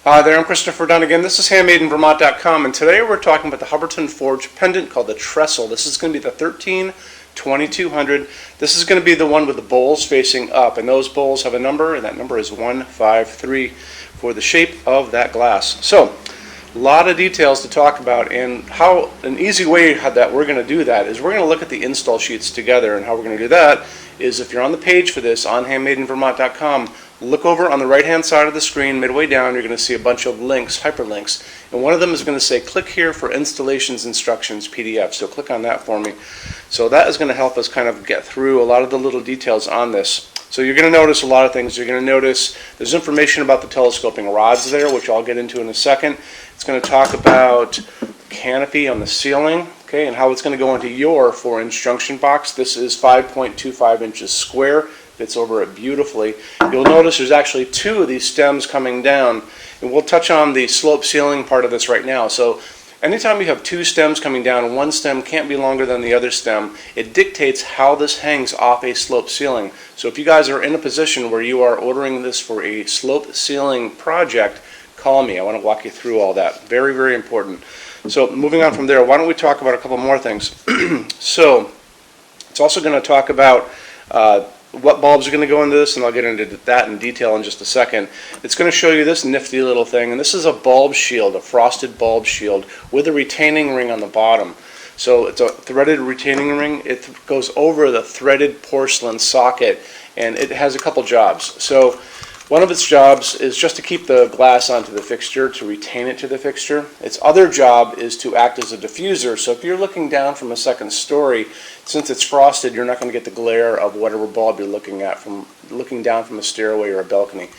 Hi there, I'm Christopher Dunn again. This is HandmadeInVermont.com, and today we're talking about the Hubbardton forged pendant called the Trestle. This is going to be the 13-2200. This is going to be the one with the bowls facing up, and those bowls have a number, and that number is 153 for the shape of that glass. So, a lot of details to talk about, and how an easy way that we're going to do that is we're going to look at the install sheets together. And how we're going to do that is, if you're on the page for this on HandmadeInVermont.com, look over on the right hand side of the screen, midway down, you're going to see a bunch of links, hyperlinks, and one of them is going to say click here for installations instructions PDF. So click on that for me. So that is going to help us kind of get through a lot of the little details on this. So you're going to notice a lot of things. You're going to notice there's information about the telescoping rods there, which I'll get into in a second. It's going to talk about canopy on the ceiling, okay, and how it's going to go into your 4-inch junction box. This is 5.25 inches square. Fits over it beautifully. You'll notice there's actually 2 of these stems coming down, and we'll touch on the slope ceiling part of this right now. So anytime you have 2 stems coming down and one stem can't be longer than the other stem, it dictates how this hangs off a slope ceiling. So if you guys are in a position where you are ordering this for a slope ceiling project, call me. I want to walk you through all that. Very, very important. So moving on from there, why don't we talk about a couple more things. So it's also going to talk about what bulbs are going to go into this, and I'll get into that in detail in just a second. It's going to show you this nifty little thing, and this is a bulb shield, a frosted bulb shield with a retaining ring on the bottom. So it's a threaded retaining ring. It goes over the threaded porcelain socket, and it has a couple jobs. So one of its jobs is just to keep the glass onto the fixture, to retain it to the fixture. Its other job is to act as a diffuser. So if you're looking down from a second story, since it's frosted, you're not going to get the glare of whatever bulb you're looking at from looking down from a stairway or a balcony.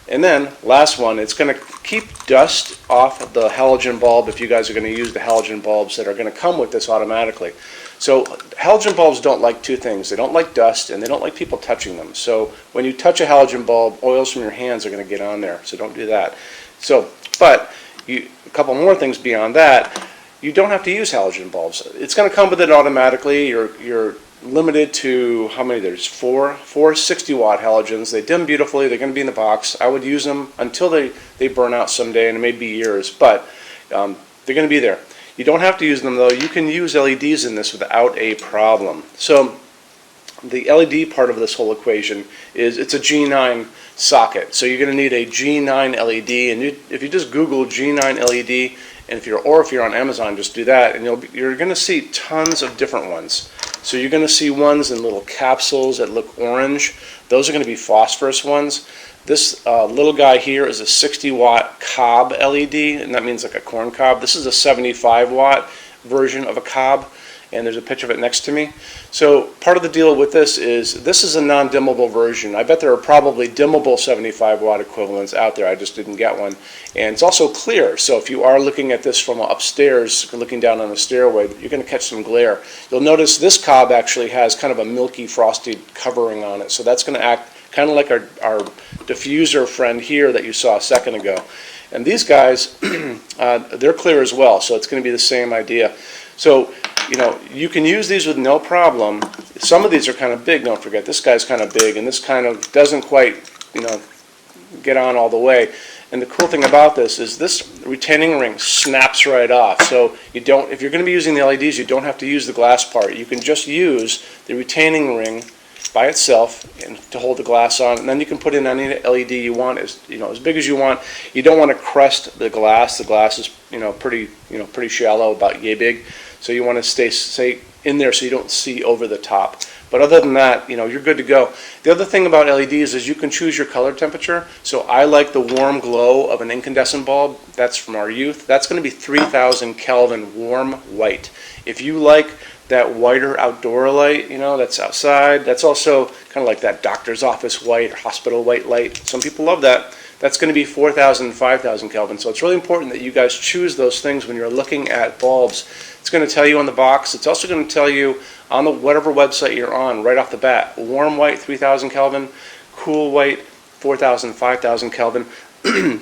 And then, last one, it's going to keep dust off of the halogen bulb if you guys are going to use the halogen bulbs that are going to come with this automatically. So halogen bulbs don't like 2 things. They don't like dust, and they don't like people touching them. So when you touch a halogen bulb, oils from your hands are going to get on there. So don't do that. So, but a couple more things beyond that. You don't have to use halogen bulbs. It's going to come with it automatically. You're limited to how many? There's 4 60-watt halogens. They dim beautifully. They're going to be in the box. I would use them until they burn out someday, and it may be years, but they're going to be there. You don't have to use them, though. You can use LEDs in this without a problem. So the LED part of this whole equation is it's a G9 socket. So you're going to need a G9 LED, and if you just Google G9 LED, and if you're on Amazon, just do that, and you're going to see tons of different ones. So you're going to see ones in little capsules that look orange. Those are going to be phosphorus ones. This little guy here is a 60-watt cob LED, and that means like a corn cob. This is a 75-watt version of a cob, and there's a picture of it next to me. So part of the deal with this is a non-dimmable version. I bet there are probably dimmable 75-watt equivalents out there. I just didn't get one. And it's also clear, so if you are looking at this from upstairs, looking down on the stairway, you're going to catch some glare. You'll notice this cob actually has kind of a milky, frosty covering on it, so that's going to act kind of like our diffuser friend here that you saw a second ago. And these guys, they're clear as well, so it's going to be the same idea. So, you can use these with no problem. Some of these are kind of big, don't forget. This guy's kind of big, and this kind of doesn't quite, get on all the way. And the cool thing about this is this retaining ring snaps right off. So if you're going to be using the LEDs, you don't have to use the glass part. You can just use the retaining ring by itself and to hold the glass on, and then you can put in any LED you want, as big as you want. You don't want to crust the glass. The glass is pretty shallow, about yay big, so you want to stay in there so you don't see over the top. But other than that, you're good to go. The other thing about LEDs is you can choose your color temperature. So I like the warm glow of an incandescent bulb. That's from our youth. That's going to be 3,000 Kelvin warm white. If you like that whiter outdoor light, that's outside, that's also kind of like that doctor's office white or hospital white light. Some people love that. That's going to be 4,000, 5,000 Kelvin. So it's really important that you guys choose those things when you're looking at bulbs. It's going to tell you on the box. It's also going to tell you on whatever website you're on right off the bat. Warm white, 3,000 Kelvin. Cool white, 4,000, 5,000 Kelvin.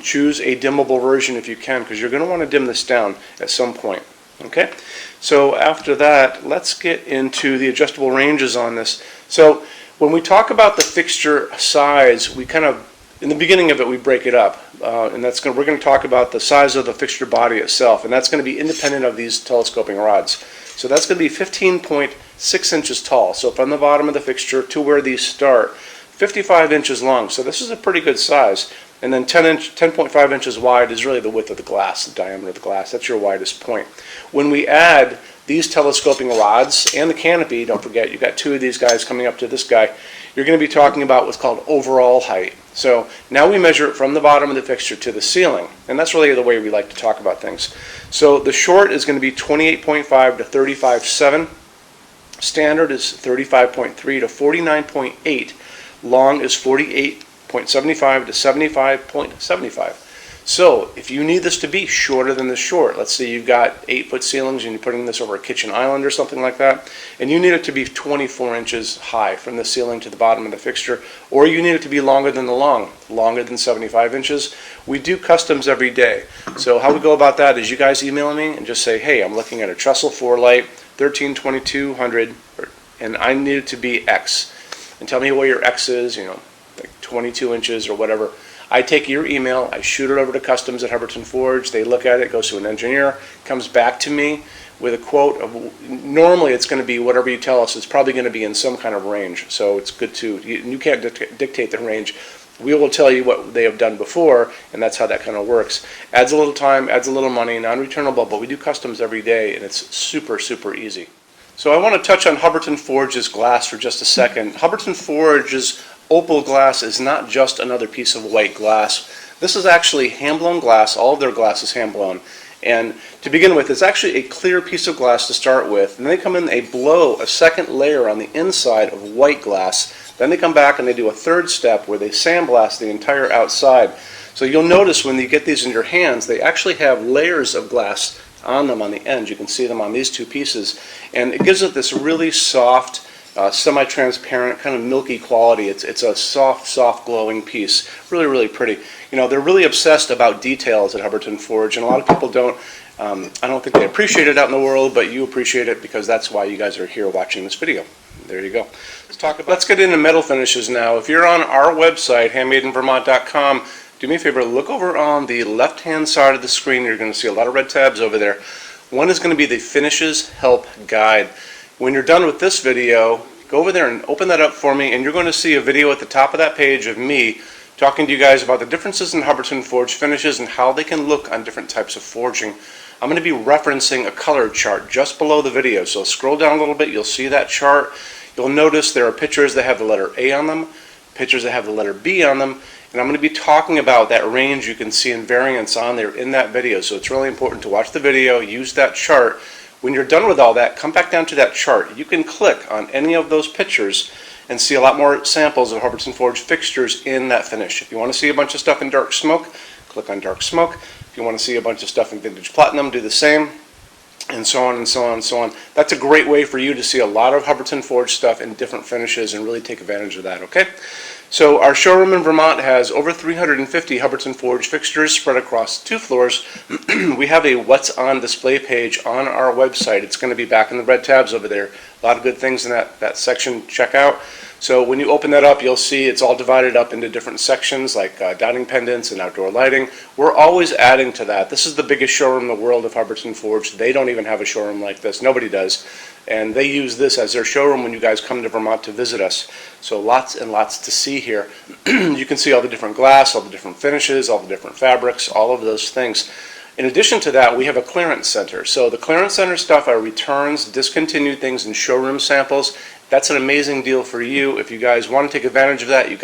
Choose a dimmable version if you can, because you're going to want to dim this down at some point. Okay, so after that, let's get into the adjustable ranges on this. So when we talk about the fixture size, we kind of in the beginning of it, we break it up, and we're going to talk about the size of the fixture body itself, and that's going to be independent of these telescoping rods. So that's going to be 15.6 inches tall. So from the bottom of the fixture to where these start, 55 inches long. So this is a pretty good size. And then 10.5 inches wide is really the width of the glass, the diameter of the glass. That's your widest point. When we add these telescoping rods and the canopy, don't forget, you've got two of these guys coming up to this guy, you're going to be talking about what's called overall height. So now we measure it from the bottom of the fixture to the ceiling, and that's really the way we like to talk about things. So the short is going to be 28.5 to 35.7. Standard is 35.3 to 49.8. Long is 48.75 to 75.75. So if you need this to be shorter than the short, let's say you've got 8-foot ceilings and you're putting this over a kitchen island or something like that, and you need it to be 24 inches high from the ceiling to the bottom of the fixture, or you need it to be longer than the long, longer than 75 inches, we do customs every day. So how we go about that is you guys email me and just say, hey, I'm looking at a Trestle 4-light, 13-2200, and I need it to be X. And tell me what your X is, like 22 inches or whatever. I take your email, I shoot it over to Customs at Hubbardton Forge, they look at it, goes to an engineer, comes back to me with a quote of, normally it's going to be whatever you tell us, it's probably going to be in some kind of range, so it's good to, you can't dictate the range. We will tell you what they have done before, and that's how that kind of works. Adds a little time, adds a little money, non-returnable, but we do customs every day, and it's super, super easy. So I want to touch on Hubbardton Forge's glass for just a second. Hubbardton Forge's opal glass is not just another piece of white glass. This is actually hand-blown glass. All of their glass is hand-blown. And to begin with, it's actually a clear piece of glass to start with. And then they come in, they blow a second layer on the inside of white glass. Then they come back and they do a third step where they sandblast the entire outside. So you'll notice when you get these in your hands, they actually have layers of glass on them on the ends. You can see them on these two pieces. And it gives it this really soft, semi-transparent, kind of milky quality. It's a soft glowing piece. Really, really pretty. They're really obsessed about details at Hubbardton Forge, and a lot of people don't. I don't think they appreciate it out in the world, but you appreciate it because that's why you guys are here watching this video. There you go. Let's get into metal finishes now. If you're on our website, HandmadeInVermont.com, do me a favor, look over on the left-hand side of the screen. You're going to see a lot of red tabs over there. One is going to be the Finishes Help Guide. When you're done with this video, go over there and open that up for me, and you're going to see a video at the top of that page of me talking to you guys about the differences in Hubbardton Forge finishes and how they can look on different types of forging. I'm going to be referencing a color chart just below the video, so scroll down a little bit, you'll see that chart. You'll notice there are pictures that have the letter A on them, pictures that have the letter B on them, and I'm going to be talking about that range you can see in variance on there in that video, so it's really important to watch the video, use that chart. When you're done with all that, come back down to that chart. You can click on any of those pictures and see a lot more samples of Hubbardton Forge fixtures in that finish. If you want to see a bunch of stuff in dark smoke, click on dark smoke. If you want to see a bunch of stuff in vintage platinum, do the same, and so on and so on and so on. That's a great way for you to see a lot of Hubbardton Forge stuff in different finishes and really take advantage of that, okay? So our showroom in Vermont has over 350 Hubbardton Forge fixtures spread across 2 floors. We have a What's On display page on our website. It's going to be back in the red tabs over there. A lot of good things in that section. Check out. So when you open that up, you'll see it's all divided up into different sections like dining pendants and outdoor lighting. We're always adding to that. This is the biggest showroom in the world of Hubbardton Forge. They don't even have a showroom like this. Nobody does. And they use this as their showroom when you guys come to Vermont to visit us. So lots and lots to see here. You can see all the different glass, all the different finishes, all the different fabrics, all of those things. In addition to that, we have a clearance center. So the clearance center stuff are returns, discontinued things, and showroom samples. That's an amazing deal for you. If you guys want to take advantage of that, you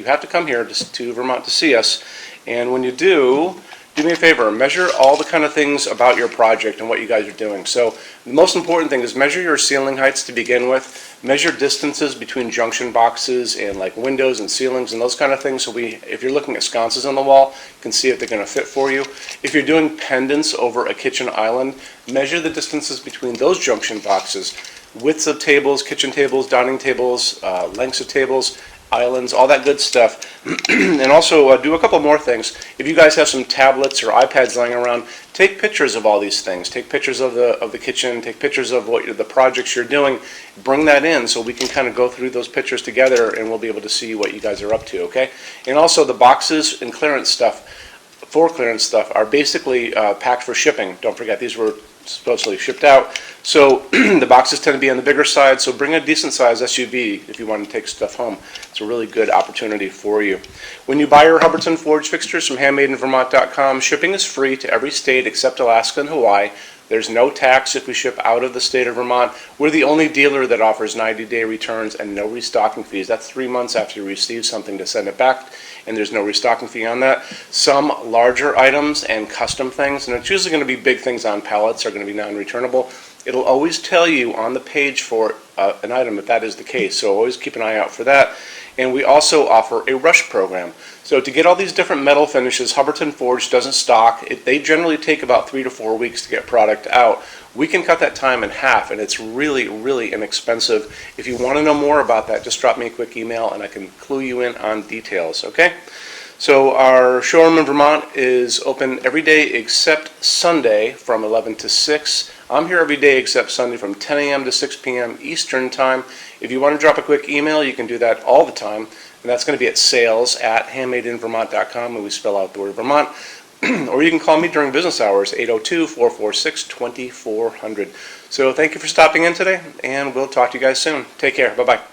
have to come here to Vermont to see us. And when you do me a favor, measure all the kind of things about your project and what you guys are doing. So the most important thing is measure your ceiling heights to begin with. Measure distances between junction boxes and like windows and ceilings and those kind of things. So if you're looking at sconces on the wall, you can see if they're going to fit for you. If you're doing pendants over a kitchen island, measure the distances between those junction boxes. Widths of tables, kitchen tables, dining tables, lengths of tables, islands, all that good stuff. And also do a couple more things. If you guys have some tablets or iPads lying around, take pictures of all these things. Take pictures of the kitchen. Take pictures of the projects you're doing. Bring that in so we can kind of go through those pictures together, and we'll be able to see what you guys are up to. Okay. And also the boxes and clearance stuff, for clearance stuff, are basically packed for shipping. Don't forget, these were supposedly shipped out. So the boxes tend to be on the bigger side, so bring a decent size SUV if you want to take stuff home. It's a really good opportunity for you. When you buy your Hubbardton Forge fixtures from HandmadeInVermont.com, shipping is free to every state except Alaska and Hawaii. There's no tax if we ship out of the state of Vermont. We're the only dealer that offers 90-day returns and no restocking fees. That's 3 months after you receive something to send it back, and there's no restocking fee on that. Some larger items and custom things, and it's usually going to be big things on pallets, are going to be non-returnable. It'll always tell you on the page for an item if that is the case, so always keep an eye out for that. And we also offer a rush program. So to get all these different metal finishes, Hubbardton Forge doesn't stock. They generally take about 3 to 4 weeks to get product out. We can cut that time in half, and it's really, really inexpensive. If you want to know more about that, just drop me a quick email and I can clue you in on details, okay? So our showroom in Vermont is open every day except Sunday from 11 to 6. I'm here every day except Sunday from 10 a.m. to 6 p.m. Eastern Time. If you want to drop a quick email, you can do that all the time. And that's going to be at sales@HandmadeInVermont.com, and we spell out the word Vermont. Or you can call me during business hours, 802-446-2400. So thank you for stopping in today, and we'll talk to you guys soon. Take care. Bye-bye.